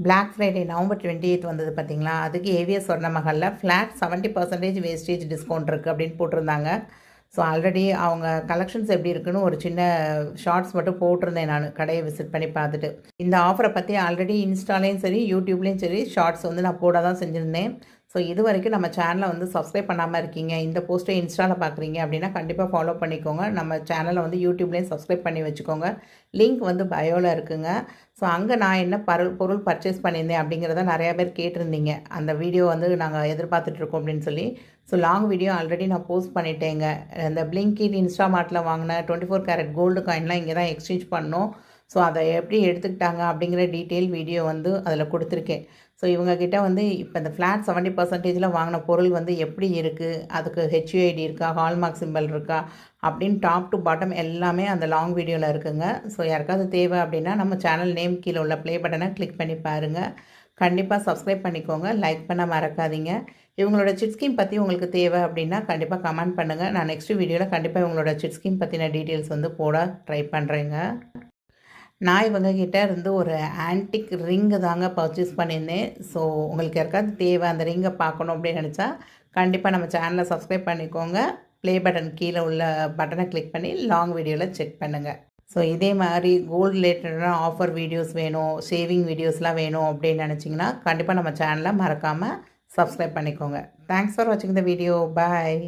Black Friday November 28 வந்தது பார்த்தீங்களா? அதுக்கு ஏவிஎஸ் சொர்ண மஹால்ல ஃப்ளாட் 70% வேஸ்டேஜ் டிஸ்கவுண்ட் இருக்குது அப்படின்னு போட்டிருந்தாங்க. ஸோ ஆல்ரெடி அவங்க கலெக்ஷன்ஸ் எப்படி இருக்குன்னு ஒரு சின்ன ஷார்ட்ஸ் மட்டும் போட்டிருந்தேன் நான் கடையை விசிட் பண்ணி பார்த்துட்டு. இந்த ஆஃபரை பற்றி ஆல்ரெடி இன்ஸ்டாலேயும் சரி யூடியூப்லேயும் சரி ஷார்ட்ஸ் வந்து நான் போட தான் செஞ்சுருந்தேன். ஸோ இது வரைக்கும் நம்ம சேனலை வந்து சப்ஸ்கிரைப் பண்ணாமல் இருக்கீங்க, இந்த போஸ்ட்டை இன்ஸ்டாவில் பார்க்குறீங்க அப்படின்னா கண்டிப்பாக ஃபாலோ பண்ணிக்கோங்க. நம்ம சேனலை வந்து யூடியூப்லேயும் சப்ஸ்கிரைப் பண்ணி வச்சுக்கோங்க. லிங்க் வந்து பயோவில் இருக்குங்க. ஸோ அங்கே நான் என்ன பொருள் பர்ச்சேஸ் பண்ணியிருந்தேன் அப்படிங்கிறத நிறையா பேர் கேட்டிருந்தீங்க. அந்த வீடியோ வந்து நாங்கள் எதிர்பார்த்துட்ருக்கோம் அப்படின்னு சொல்லி. ஸோ லாங் வீடியோ ஆல்ரெடி நான் போஸ்ட் பண்ணிட்டேங்க. இந்த பிளிங்கிட் இன்ஸ்டாமார்ட்டில் வாங்கின 24 கேரட் கோல்டு காயின்லாம் இங்கே தான் எக்ஸ்சேஞ்ச் பண்ணோம். ஸோ அதை எப்படி எடுத்துக்கிட்டாங்க அப்படிங்கிற டீட்டெயில் வீடியோ வந்து அதில் கொடுத்துருக்கேன். ஸோ இவங்கக்கிட்ட வந்து இப்போ இந்த ஃப்ளாட் 70%ல் வாங்கின பொருள் வந்து எப்படி இருக்குது, அதுக்கு ஹெச்யூஐடி இருக்கா, ஹால்மார்க் சிம்பிள் இருக்கா அப்படின்னு டாப் டு பாட்டம் எல்லாமே அந்த லாங் வீடியோவில் இருக்குங்க. ஸோ யாருக்காவது தேவை அப்படின்னா நம்ம சேனல் நேம் கீழே உள்ள ப்ளே பட்டனை கிளிக் பண்ணி பாருங்கள். கண்டிப்பாக சப்ஸ்கிரைப் பண்ணிக்கோங்க, லைக் பண்ண மறக்காதீங்க. இவங்களோட சிட் ஸ்கீம் பற்றி உங்களுக்கு தேவை அப்படின்னா கண்டிப்பாக கமெண்ட் பண்ணுங்கள். நான் நெக்ஸ்ட் வீடியோவில் கண்டிப்பாக இவங்களோட சிட் ஸ்கீம் பற்றின டீட்டெயில்ஸ் வந்து போட ட்ரை பண்ணுறேங்க. நான் இவங்கக்கிட்ட இருந்து ஒரு ஆன்டிக் ரிங்கு தாங்க பர்ச்சேஸ் பண்ணியிருந்தேன். ஸோ உங்களுக்கு யாருக்காவது தேவை அந்த ரிங்கை பார்க்கணும் அப்படின்னு நினச்சா கண்டிப்பாக நம்ம சேனலை சப்ஸ்கிரைப் பண்ணிக்கோங்க. ப்ளே பட்டன் கீழே உள்ள பட்டனை கிளிக் பண்ணி லாங் வீடியோவில் செக் பண்ணுங்கள். ஸோ இதே மாதிரி கோல்டு ரிலேட்டடான ஆஃபர் வீடியோஸ் வேணும், சேவிங் வீடியோஸ்லாம் வேணும் அப்படின்னு நினச்சிங்கன்னா கண்டிப்பாக நம்ம சேனலை மறக்காமல் சப்ஸ்கிரைப் பண்ணிக்கோங்க. தேங்க்ஸ் ஃபார் வாட்சிங் த வீடியோ. பாய்.